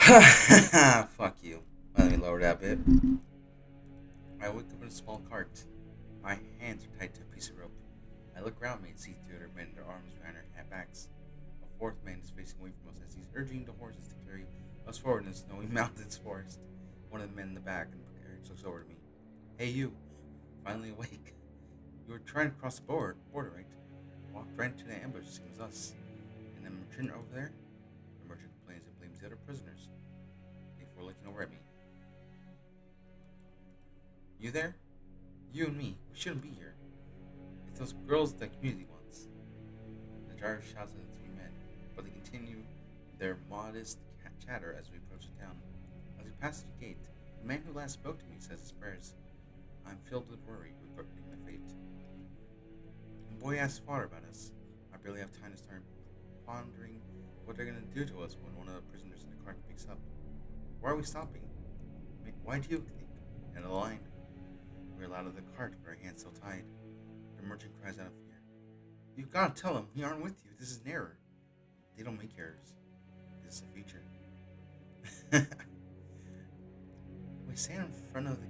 Fuck you. Let me lower that bit. I wake up in a small cart. My hands are tied to a piece of rope. I look around me and see three other men, their arms behind their backs. A fourth man is facing away from us as he's urging the horses to carry us forward in the snowy mountains forest. One of the men in the back and the carriage looks over to me. Hey, you. Finally awake. You were trying to cross the border, right? Walked right into the ambush, same as us. And the merchant over there? The merchant complains and blames the other prisoners before looking over at me. You there? You and me, we shouldn't be here. It's those girls the community wants. The driver shouts at the three men, but they continue their modest chatter as we approach the town. As we pass the gate, the man who last spoke to me says his prayers. I'm filled with worry regarding my fate. The boy asks father about us. I barely have time to start pondering what they're gonna do to us when one of the prisoners in the cart picks up. Why are we stopping? Why do you think? And the line. We're out of the cart with our hands still tied. The merchant cries out in fear. You've got to tell them we aren't with you. This is an error. They don't make errors. This is a feature. We stand in front of the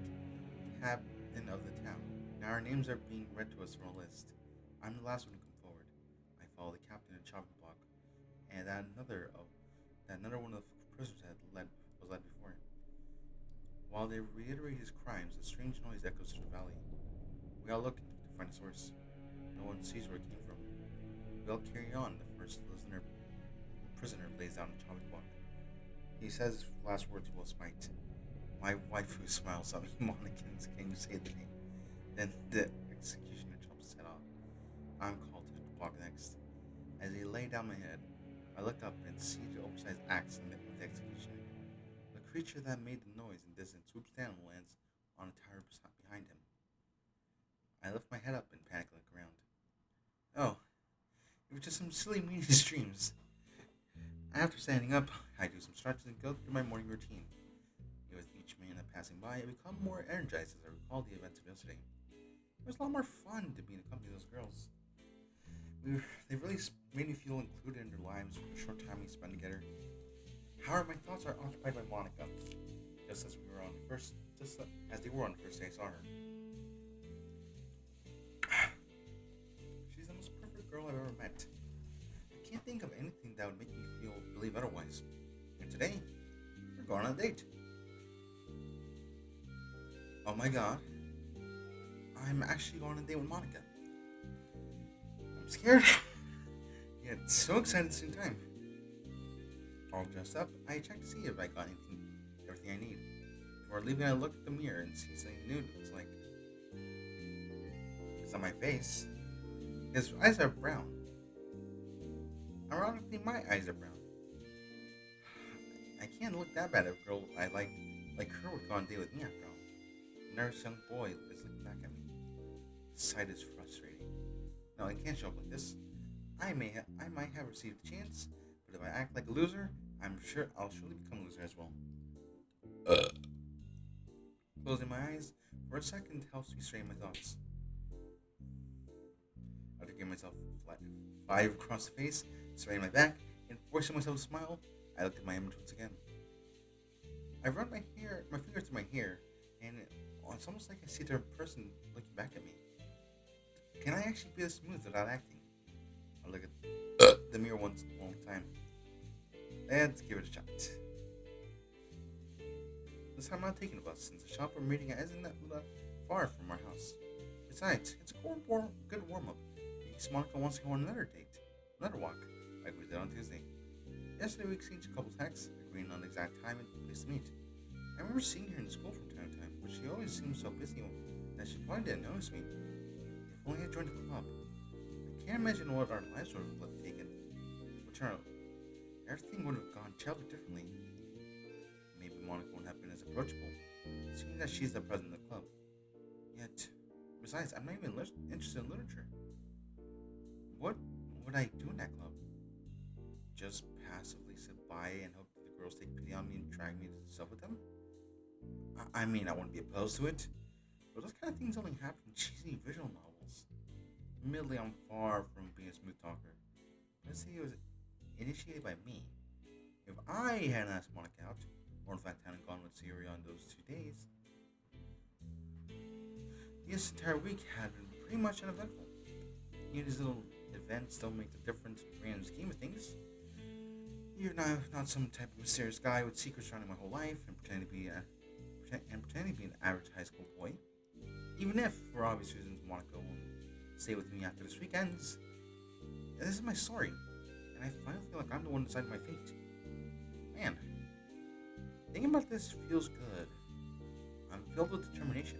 captain of the town. Now our names are being read to us from a list. I'm the last one to come forward. I follow the captain to the chopping block, and that another one of the prisoners was led before him. While they reiterate his crimes, a strange noise echoes through the valley. We all look to find a source. No one sees where it came from. We all carry on. The first prisoner lays down the chopping block. He says his last words will smite. My waifu smiles at me. Monika, can you say the name? Then the executioner chops his head off. I'm called to the block next. As he lay down my head, I look up and see the oversized axe in the executioner. The creature that made the noise in distance swoops down and lands on a tire behind him. I lift my head up and panic look around. Oh, it was just some silly meaningless dreams. After standing up, I do some stretches and go through my morning routine. With each minute passing by, I become more energized as I recall the events of yesterday. It was a lot more fun to be in the company of those girls. They really made me feel included in their lives for the short time we spent together. However, my thoughts are occupied by Monika, just as they were on the first day I saw her. She's the most perfect girl I've ever met. I can't think of anything that would make me believe otherwise. And today, we're going on a date. Oh my god, I'm actually going on a date with Monika. I'm scared, yet so excited at the same time. All dressed up, I check to see if I got everything I need. Before leaving, I look at the mirror and see something new. It's like, it's on my face. His eyes are brown. Ironically, my eyes are brown. I can't look that bad if a girl I like her would go on a date with me after all. The nervous young boy is looking back at me. The sight is frustrating. No, I can't show up like this. I might have received a chance, but if I act like a loser, I'm sure I'll surely become a loser as well. Closing my eyes for a second helps me straighten my thoughts. After giving myself five across the face, straightening my back, and forcing myself to smile, I looked at my image once again. I run my fingers through my hair, and it's almost like I see the person looking back at me. Can I actually be this smooth without acting? I look at the mirror one more time. Let's give it a shot. This time I'm not taking a bus, since the shop we're meeting at isn't that far from our house. Besides, it's a good warm-up. In case Monika wants to go on another date, another walk, like we did on Tuesday. Yesterday we exchanged a couple texts, agreeing on the exact time and place to meet. I remember seeing her in school from time to time, but she always seemed so busy that she probably didn't notice me. If only I joined the club. I can't imagine what our lives would have taken. Everything would have gone terribly differently. Maybe Monika wouldn't have been as approachable, seeing that she's the president of the club. Yet, besides, I'm not even interested in literature. What would I do in that club? Just passively sit by and hope that the girls take pity on me and drag me to stuff with them? I mean, I wouldn't be opposed to it, but those kind of things only happen in cheesy visual novels. Admittedly, I'm far from being a smooth talker, but let's say it was initiated by me. If I hadn't asked Monica out, or in fact hadn't gone with Siri on those 2 days. This entire week had been pretty much uneventful. These little events don't make the difference in the grand scheme of things. Even I'm not some type of mysterious guy with secrets surrounding my whole life and pretending to be an average high school boy. Even if, for obvious reasons, Monica won't stay with me after this weekend's. This is my story, and I finally feel like I'm the one deciding my fate. Man, thinking about this feels good. I'm filled with determination.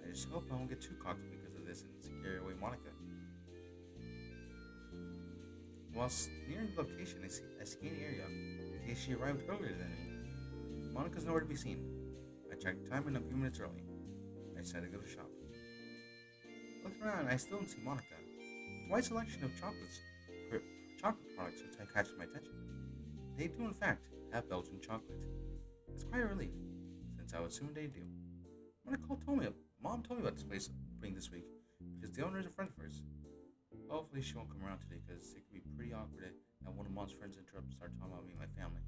I just hope I won't get too cocky because of this and scare away Monica. Whilst nearing the location, I scanned the area in case she arrived earlier than me. Monica's nowhere to be seen. I checked the time and a few minutes early. I decided to go to shop. Looked around, I still didn't see Monica. A wide selection of chocolate products catches my attention. They do, in fact, have Belgian chocolate. It's quite a relief, since I was assuming they do. Mom told me about this place opening this week because the owner is a friend of hers. Hopefully she won't come around today because it could be pretty awkward that one of Mom's friends interrupts and start talking about me and my family.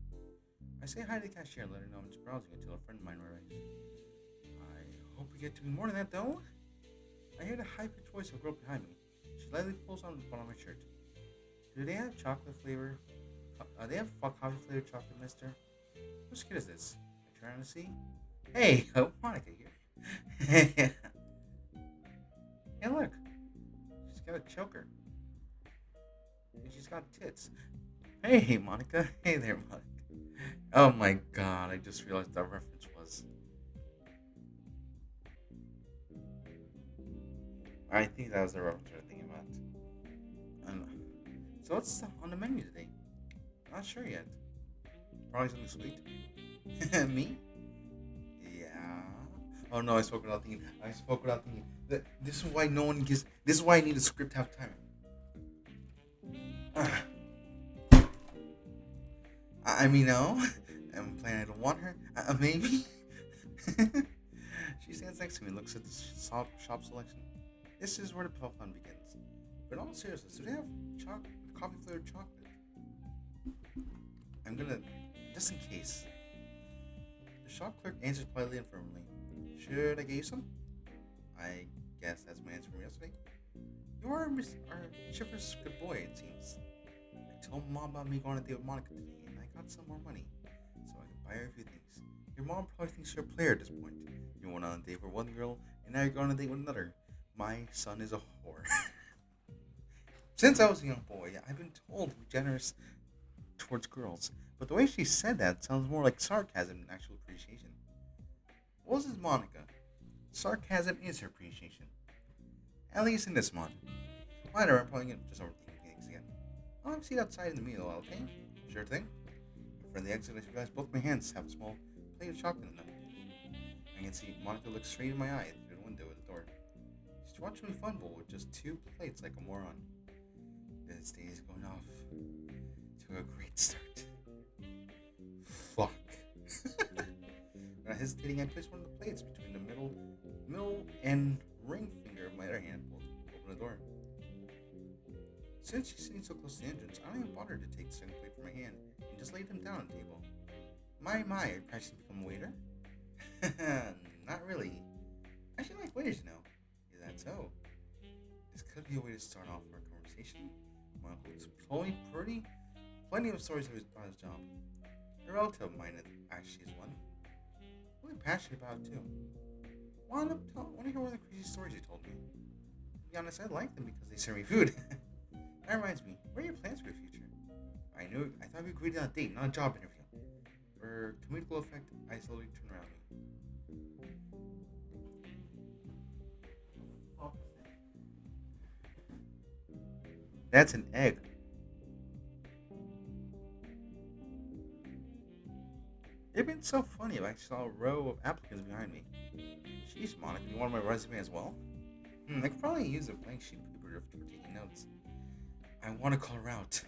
I say hi to the cashier and let her know I'm just browsing until a friend of mine arrives. I hope we get to be more than that though. I hear the high-pitched voice of a girl behind me. She lightly pulls on the button of my shirt. Do they have chocolate flavor? They have coffee flavored chocolate, mister? Whose kid is this? I trying to see. Hey, Monica here. Hey, look. She's got a choker. And she's got tits. Hey, Monica. Hey there, Monica. Oh my god, I just realized that reference was. I think that was the reference I was thinking about. So what's on the menu today? Not sure yet. Probably something sweet. Me? Yeah. Oh no, I spoke without thinking. This is why no one gives. This is why I need a script half time. I mean, no. I'm planning I don't want her. Maybe. She stands next to me and looks at the shop selection. This is where the fun begins. But in all seriousness, do they have coffee flavored chocolate? I'm gonna, just in case. The shop clerk answers politely and firmly. Should I get you some? I guess that's my answer from yesterday. You are our chipper's good boy, it seems. I told Mom about me going on a date with Monica today, and I got some more money, so I can buy her a few things. Your mom probably thinks you're a player at this point. You went on a date with one girl, and now you're going on a date with another. My son is a whore. Since I was a young boy, I've been told to be generous towards girls, but the way she said that sounds more like sarcasm than actual appreciation. Well, this is Monica. Sarcasm is her appreciation. At least in this month. Later, I'm probably just overthinking things again. I'll have a seat outside in the meal, okay? Sure thing. From the exit, I realize both my hands have a small plate of chocolate in them. I can see Monica look straight in my eye through the window at the door. She's watching me fumble with just 2 plates like a moron. This day is going off to a great start. Fuck. Not hesitating, I place one of the plates between the middle and ring finger of my other hand and open the door. Since she's sitting so close to the entrance, I don't even bother to take the second plate from my hand and just lay them down on the table. My, are you practicing to become a waiter? Not really. I actually like waiters, you know. Is that so? This could be a way to start off our conversation. My uncle's plenty of stories of his father's job. A relative of mine actually is one. Really passionate about it too. Want to hear one of the crazy stories he told me. To be honest, I like them because they serve me food. That reminds me, what are your plans for the future? I thought we agreed on a date, not a job interview. For comedical effect, I slowly turn around me. That's an egg. It'd been so funny if I saw a row of applicants behind me. Jeez, Monica, you want my resume as well? I could probably use a blank sheet of paper for taking notes. I want to call her out,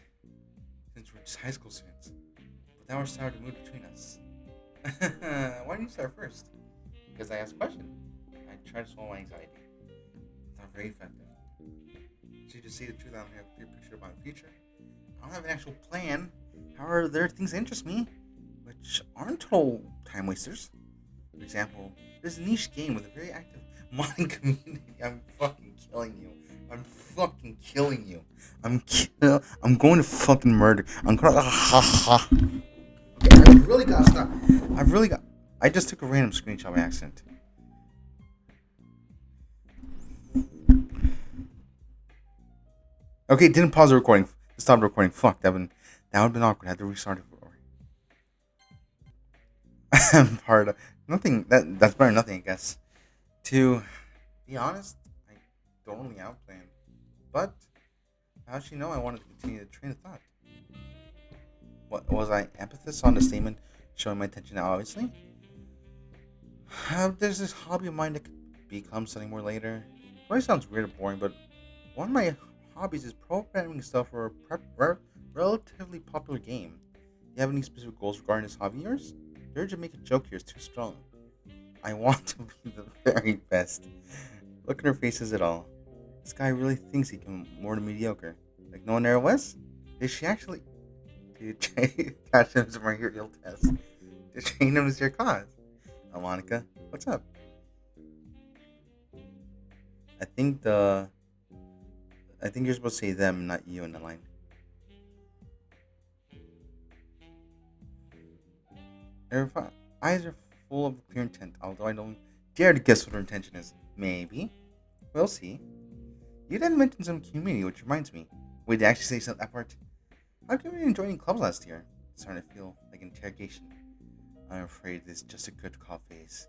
since we're just high school students. But now we're starting to move between us. Why didn't you start first? Because I asked a question. I try to swallow my anxiety. It's not very effective. Should you just see the truth, I don't have a clear picture about my future. I don't have an actual plan. However, there are things that interest me, which aren't total time wasters. For example, there's a niche game with a very active modding community. I'm fucking killing you. I'm fucking killing you. I'm going to fucking murder. I'm gonna ha ha. Okay, I really gotta stop. I've really got. I just took a random screenshot by accident. Okay, didn't pause the recording. Stop the recording. Fuck, that would've been awkward. I had to restart it. I'm part of nothing. That's better than nothing, I guess. To be honest, I don't really outplan. But how should you know I wanted to continue the train of thought? What was I emphasis on the statement showing my attention now? Obviously, there's this hobby of mine that could become something more later. It probably sounds weird or boring, but one of my hobbies is programming stuff for a relatively popular game. You have any specific goals regarding this hobby of yours? The urge to make a joke here is too strong. I want to be the very best. Look at her faces at all. This guy really thinks he can more than mediocre. Like no one ever was? Did she actually? Did you catch him as my real test? Did train him as your cause? Oh, Monica, what's up? I think the I think you're supposed to say them, not you in the line. Her eyes are full of clear intent, although I don't dare to guess what her intention is. Maybe. We'll see. You did mention some community, which reminds me. Wait, did I actually say something that part? How come you didn't join any clubs last year? It's starting to feel like interrogation. I'm afraid this is just a good call phase.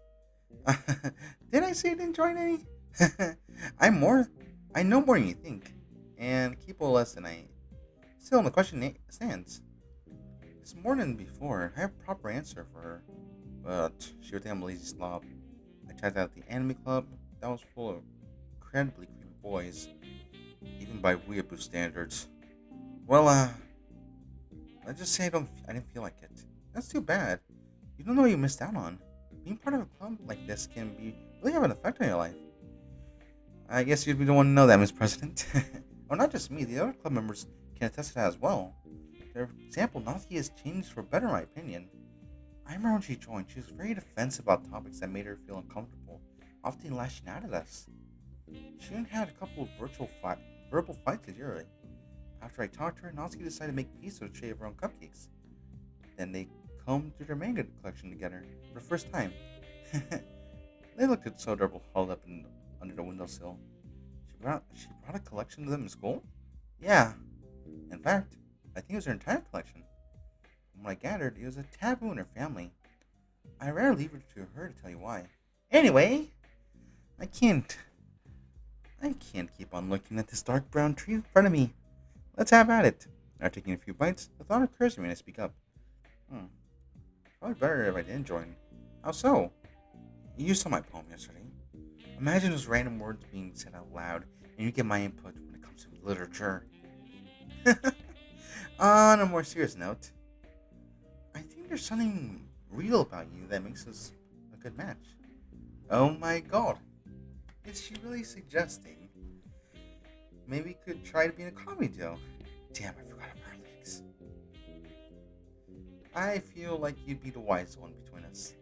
Did I say I didn't join any? I'm more. I know more than you think, and keep a less than I. Still, the question stands. It's more than before. I have a proper answer for her, but she would think I'm a lazy slob. I checked out the anime club. That was full of incredibly creepy boys, even by weeaboo standards. Well, let's just say I didn't feel like it. That's too bad. You don't know what you missed out on. Being part of a club like this can really have an effect on your life. I guess you'd be the one to know that, Miss President. Well, not just me. The other club members can attest to that as well. For example, Nazi has changed for better, in my opinion. I remember when she joined, she was very defensive about topics that made her feel uncomfortable, often lashing out at us. She even had a couple of verbal fights with Yuri. After I talked to her, Nazi decided to make peace with a tray of her own cupcakes. Then they combed through their manga collection together for the first time. They looked so adorable, huddled up under the windowsill. She brought a collection to them in school? Yeah. In fact, I think it was her entire collection. From what I gathered, it was a taboo in her family. I rarely leave it to her to tell you why. Anyway, I can't. I can't keep on looking at this dark brown tree in front of me. Let's have at it. After taking a few bites, the thought occurs to me and I speak up. Probably better if I didn't join. How so? You saw my poem yesterday. Imagine those random words being said out loud, and you get my input when it comes to literature. On a more serious note, I think there's something real about you that makes us a good match. Oh my god. Is she really suggesting maybe we could try to be in a comedy duo? Damn, I forgot about our legs. I feel like you'd be the wise one between us,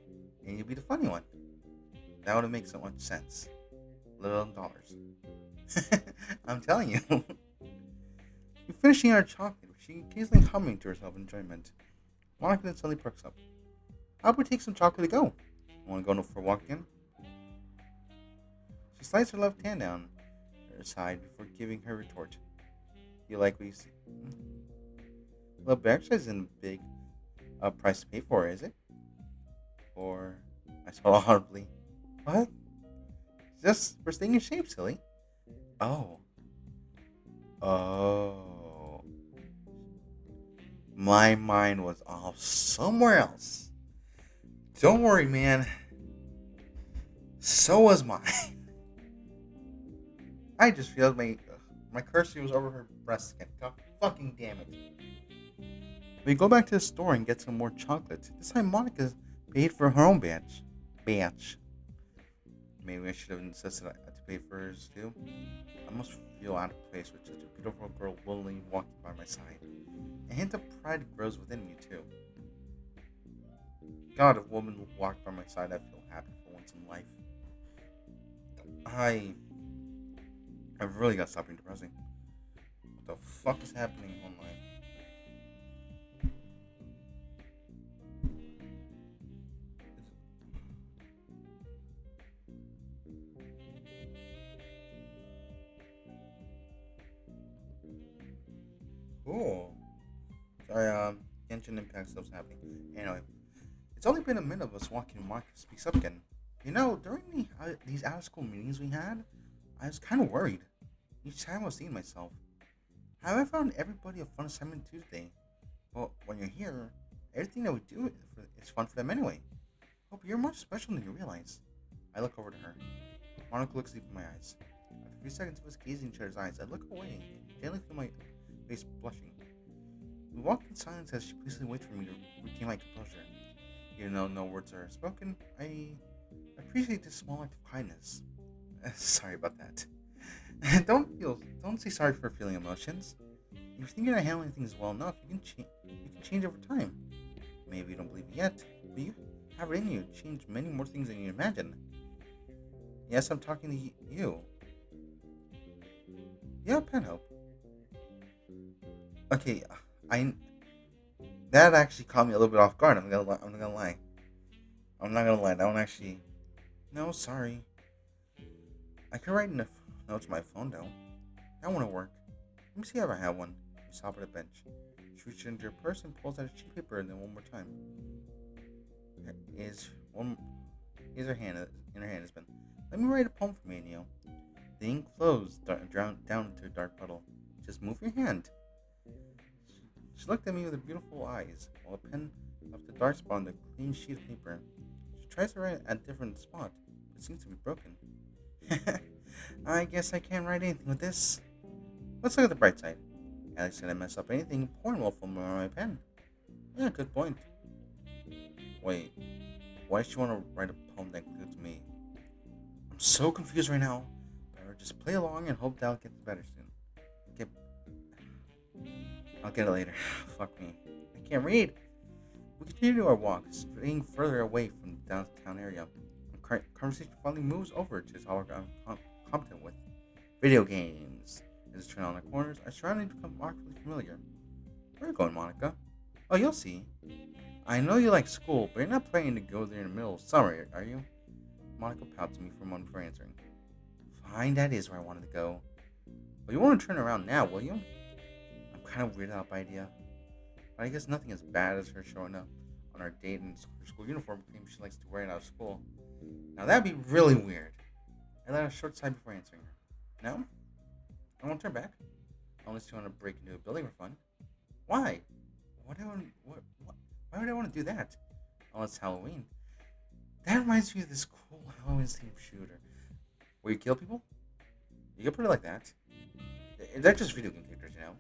and you'd be the funny one. That would make so much sense. Little dollars. I'm telling you. You're finishing our chocolate. She occasionally humming to herself in enjoyment. Monica then suddenly perks up. How about we take some chocolate to go? Want to go for a walk again? She slides her left hand down her side before giving her retort. You like what you see? A little bit exercise isn't a big price to pay for, is it? Or I swallow audibly. What? Just for staying in shape, silly. Oh. Oh. My mind was off somewhere else. Don't worry, man. So was mine. I just realized my cursor was over her breast again. God fucking damn it. We go back to the store and get some more chocolate. This time Monica paid for her own batch. Maybe I should have insisted I had to pay for hers too. I must feel out of place with such a beautiful girl willingly walking by my side. A hint of pride grows within me, too. God, if a woman walked by my side, I'd feel happy for once in life. I... I've really got to stop being depressing. What the fuck is happening online? Cool. Sorry, Genshin Impact stuff's happening. Anyway, it's only been a minute of us walking and Monika speaks up again. During these out of school meetings we had, I was kind of worried. Each time I was seeing myself. How I found everybody a fun assignment Tuesday. Well, when you're here, everything that we do is fun for them anyway. Hope you're more special than you realize. I look over to her. Monica looks deep in my eyes. After a few seconds of us gazing in each other's eyes, I look away, gently feel my face blushing. We walked in silence as she patiently waits for me to regain my composure. Even though no words are spoken, I appreciate this small act of kindness. Sorry about that. Don't say sorry for feeling emotions. If you think you're not handling things well enough, you can change over time. Maybe you don't believe it yet, but you have it in you to change many more things than you imagine. Yes, I'm talking to you. Yeah, Penhope. Okay, I that actually caught me a little bit off guard. I'm not gonna lie. That one actually. No, sorry. I could write notes on my phone though. That wouldn't work. Let me see if I have one. You stop at a bench. She reaches into her purse and pulls out a sheet of paper, and then one more time. Here's her hand. In her hand has been. Let me write a poem for me, Neo. The ink flows down into a dark puddle. Just move your hand. She looked at me with her beautiful eyes, while a pen left a dark spot on the clean sheet of paper. She tries to write at a different spot, but it seems to be broken. I guess I can't write anything with this. Let's look at the bright side. Alex gonna mess up anything important will fall on my pen. Yeah, good point. Wait, why does she want to write a poem that includes me? I'm so confused right now. Better just play along and hope that'll get better soon. I'll get it later. Fuck me. I can't read. We continue our walk, straying further away from the downtown area. The conversation finally moves over to its all I'm competent with. Video games. As we turn on the corners, our surroundings become awkwardly familiar. Where are you going, Monica? Oh, you'll see. I know you like school, but you're not planning to go there in the middle of summer, are you? Monica pouts at me for a moment before answering. Fine, that is where I wanted to go. But you won't turn around now, will you? I'm kind of weirded out by the idea. But I guess nothing as bad as her showing up on our date in her school uniform claim she likes to wear it out of school. Now that'd be really weird. I let a short sigh before answering her. No? I won't turn back. Unless you want to break into a building for fun. Why? Why would I want to do that? Oh, it's Halloween. That reminds me of this cool Halloween-themed shooter. Where you kill people? You can put it like that. They're just video game characters, you know.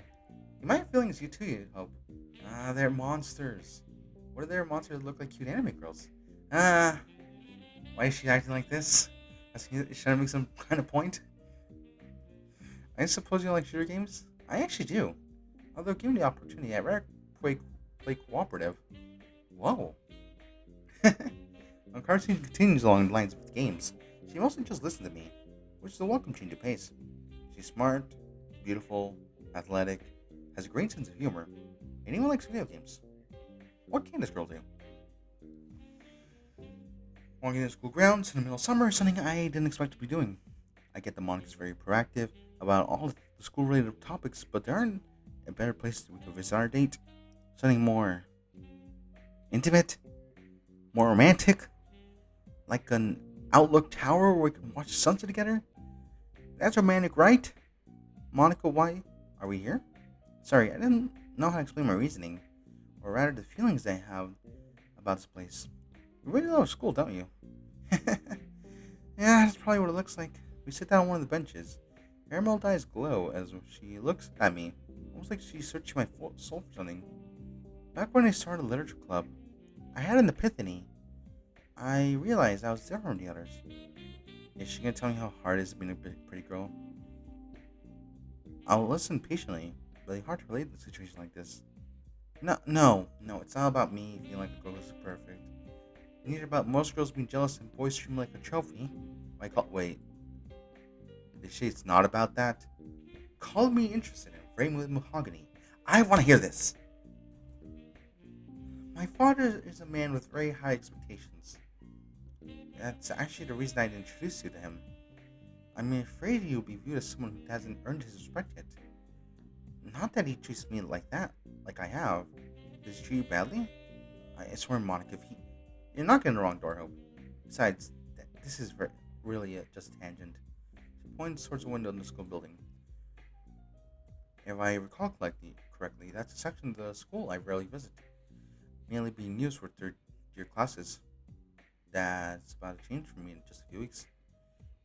You might have feelings you too, you hope. They're monsters. What do their monsters look like cute anime girls? Why is she acting like this? Is she trying to make some kind of point? I suppose you like shooter games? I actually do. Although given the opportunity, I'd rather play cooperative. Whoa. Our conversation continues along the lines of the games. She mostly just listens to me, which is a welcome change of pace. She's smart, beautiful, athletic, has a great sense of humor. Anyone likes video games? What can this girl do? Walking in the school grounds in the middle of summer is something I didn't expect to be doing. I get that Monica's very proactive about all the school-related topics, but there aren't a better place we could visit our date. Something more intimate, more romantic, like an outlook tower where we can watch the sunset together. That's romantic, right? Monica, why are we here? Sorry, I didn't know how to explain my reasoning, or rather the feelings I have about this place. You really love school, don't you? Yeah, that's probably what it looks like. We sit down on one of the benches. Her emerald eyes glow as she looks at me, almost like she's searching my soul for something. Back when I started a literature club, I had an epiphany. I realized I was different from the others. Is she gonna tell me how hard it is being a pretty girl? I'll listen patiently, but it's hard to relate to a situation like this. No, it's not about me feeling like a girl is perfect. Neither about most girls being jealous and boys treat me like a trophy. Wait, did she? It's not about that. Call me interested in frame with mahogany. I want to hear this. My father is a man with very high expectations. That's actually the reason I'd introduced you to him. I'm afraid you'll be viewed as someone who hasn't earned his respect yet. Not that he treats me like that, like I have. Does he treat you badly? I swear, Monica, if he, you're not getting the wrong door, Hope. Besides, this is really just a tangent. She points towards the window in the school building. If I recall correctly, that's a section of the school I rarely visit, mainly being used for third year classes. That's about to change for me in just a few weeks.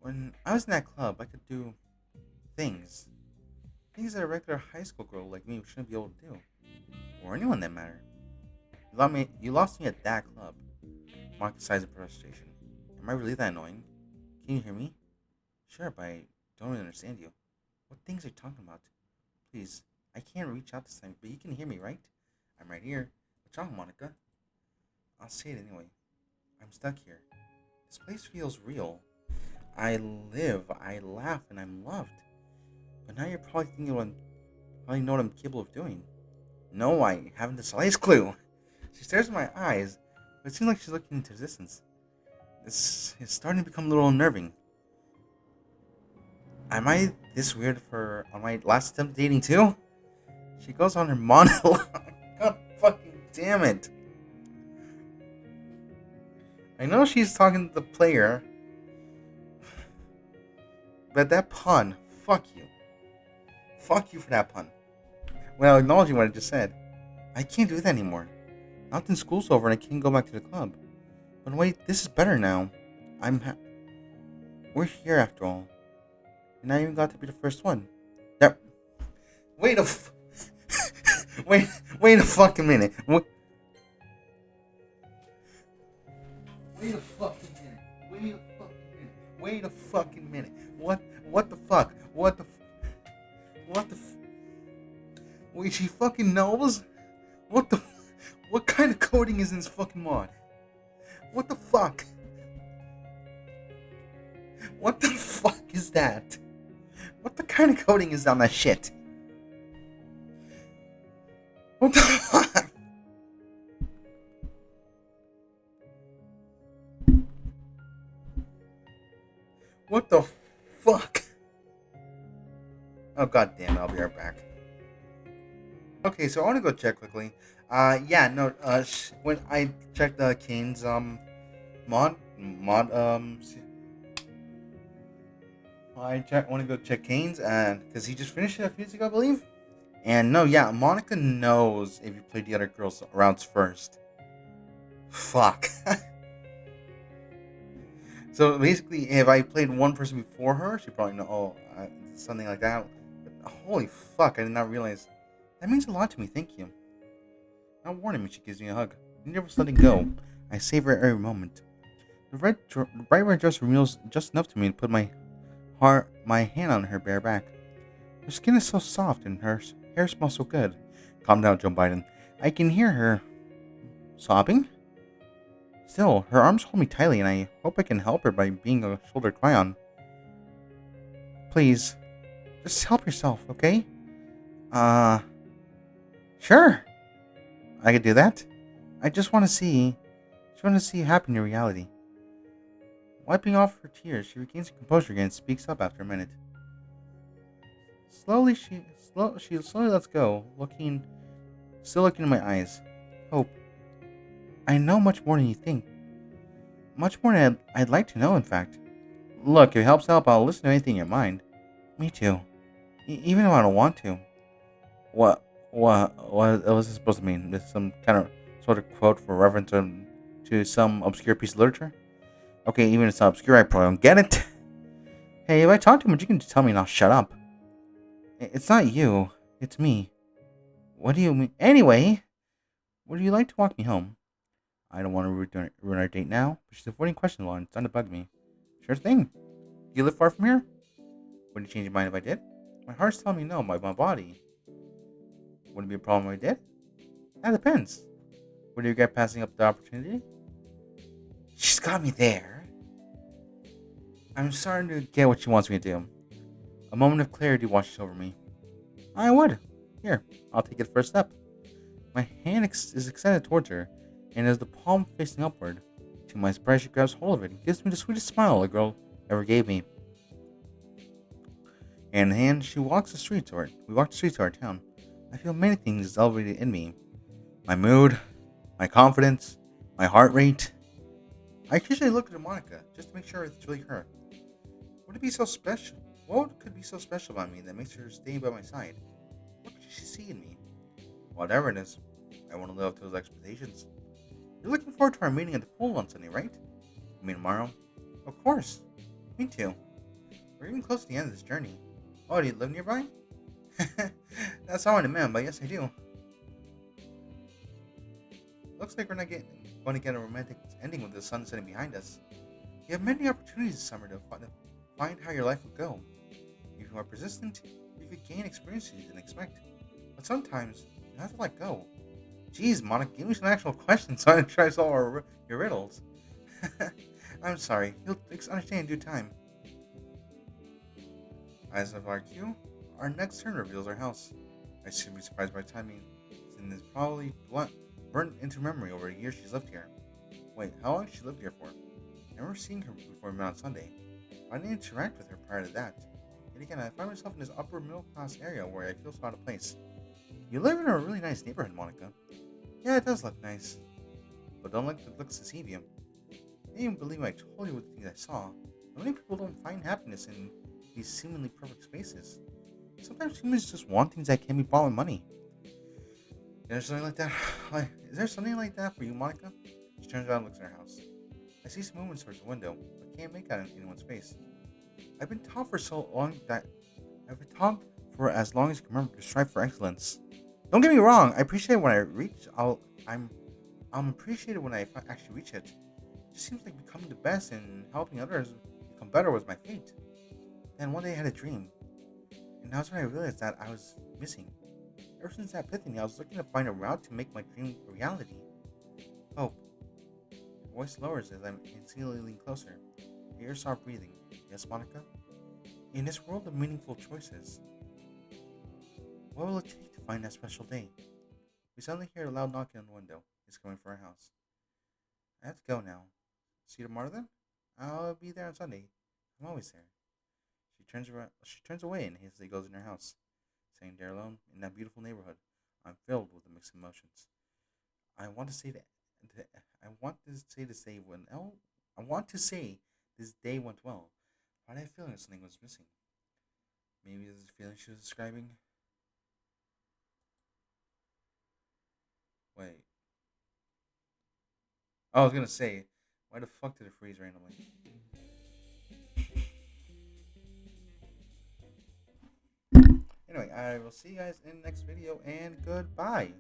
When I was in that club, I could do things. Things that a regular high school girl like me shouldn't be able to do. Or anyone that matter. You lost me at that club. Monica sighs in frustration. Am I really that annoying? Can you hear me? Sure, but I don't really understand you. What things are you talking about? Please, I can't reach out this time, but you can hear me, right? I'm right here. What's wrong, Monica? I'll say it anyway. I'm stuck here. This place feels real. I live, I laugh, and I'm loved. But now you're probably thinking probably know what I'm capable of doing. No, I haven't the slightest clue. She stares in my eyes, but it seems like she's looking into the distance. This is starting to become a little unnerving. Am I this weird for on my last attempt at dating too? She goes on her monologue. God fucking damn it. I know she's talking to the player, but that pun, fuck you. Fuck you for that pun. Well, acknowledging what I just said. I can't do that anymore. Not since school's over and I can't go back to the club. But wait, this is better now. We're here after all. And I even got to be the first one. That. Wait a. Wait. Wait a fucking minute. Wait a fucking minute. Wait a fucking minute. Wait a fucking minute. What? What the fuck? What the? Wait, she fucking knows. What the? What kind of coding is in this fucking mod? What the fuck? What the fuck is that? What the kind of coding is on that shit? What the fuck? What the fuck? Oh god damn it, I'll be right back. Okay, so I want to go check quickly. Yeah, no, when I checked the Kane's mod want to go check Kane's and because he just finished it a few days ago, I believe. And no, yeah, Monica knows if you played the other girls rounds first. Fuck. So basically, if I played one person before her, she'd probably know. Something like that. But holy fuck, I did not realize. That means a lot to me. Thank you. Not warning me, she gives me a hug. Never letting go. I savor every moment. The bright red dress reveals just enough to me to put my hand on her bare back. Her skin is so soft and her hair smells so good. Calm down, Joe Biden. I can hear her sobbing. Still, her arms hold me tightly, and I hope I can help her by being a shoulder to cry on. Please, just help yourself, okay? Sure. I could do that. I just want to see you happy in your reality. Wiping off her tears, she regains her composure again and speaks up after a minute. She slowly lets go, still looking in my eyes. Hope, I know much more than you think. Much more than I'd like to know, in fact. Look, if it helps out, I'll listen to anything in your mind. Me too. Even if I don't want to. What was this supposed to mean? This some kind of sort of quote for reference to some obscure piece of literature? Okay, even if it's not obscure, I probably don't get it. Hey, if I talk too much, you can just tell me and I'll shut up. It's not you. It's me. What do you mean? Anyway, would you like to walk me home? I don't want to ruin our date now, but she's avoiding questions while it's starting to bug me. Sure thing. Do you live far from here? Wouldn't you change your mind if I did? My heart's telling me no by my body. Wouldn't it be a problem if I did? That depends. Would you regret passing up the opportunity? She's got me there. I'm starting to get what she wants me to do. A moment of clarity washes over me. I would. Here, I'll take it first step. My hand is extended towards her, and as the palm facing upward, to my surprise, she grabs hold of it and gives me the sweetest smile a girl ever gave me. Hand in hand, she walks the street toward. We walk the streets to our town. I feel many things elevated in me. My mood, my confidence, my heart rate. I occasionally look at Monica just to make sure it's really her. Would it be so special? What could be so special about me that makes her stay by my side? What could she see in me? Whatever it is, I want to live up to those expectations. You're looking forward to our meeting at the pool on Sunday, right? You mean tomorrow? Of course. Me too. We're even close to the end of this journey. Oh, do you live nearby? That's all I demand, but yes, I do. Looks like we're not going to get a romantic ending with the sun setting behind us. You have many opportunities this summer to find how your life will go. If you are persistent, you could gain experiences you didn't expect. But sometimes, you have to let go. Jeez, Monica, give me some actual questions so I can try to solve your riddles. I'm sorry, you'll understand in due time. As of our cue, our next turn reveals our house. I should be surprised by timing, since it's probably burnt into memory over the years she's lived here. Wait, how long has she lived here for? I remember seeing her before we met on Sunday. I didn't interact with her prior to that. Yet again, I find myself in this upper middle class area where I feel so out of place. You live in a really nice neighborhood, Monica. Yeah, it does look nice. But don't let the looks deceive you. I didn't even believe I told you what the things I saw. Many people don't find happiness in these seemingly perfect spaces. Sometimes humans just want things that can't be bought with money. Is there something like that? Is there something like that for you, Monica? She turns around and looks at her house. I see some movement towards the window, but can't make out anyone's face. I've been taught for so long that I've been taught for as long as I can remember to strive for excellence. Don't get me wrong. I appreciate when I reach. I'm appreciated when I actually reach it. It just seems like becoming the best and helping others become better was my fate. Then one day I had a dream, and that's when I realized that I was missing. Ever since that epiphany, I was looking to find a route to make my dream a reality. Hope. Her voice lowers as I'm concealing lean closer. Her ears start breathing. Yes, Monica? In this world of meaningful choices, what will it take to find that special day? We suddenly hear a loud knocking on the window. It's coming for our house. I have to go now. See you tomorrow then? I'll be there on Sunday. I'm always there. She turns away and hastily goes in her house. Staying there alone in that beautiful neighborhood, I'm filled with mixed emotions. I want to say that I want to say this day went well. I want to say this day went well, but I had a feeling that something was missing. Maybe this is the feeling she was describing. Wait. I was gonna say, why the fuck did it freeze randomly? Anyway, I will see you guys in the next video, and goodbye.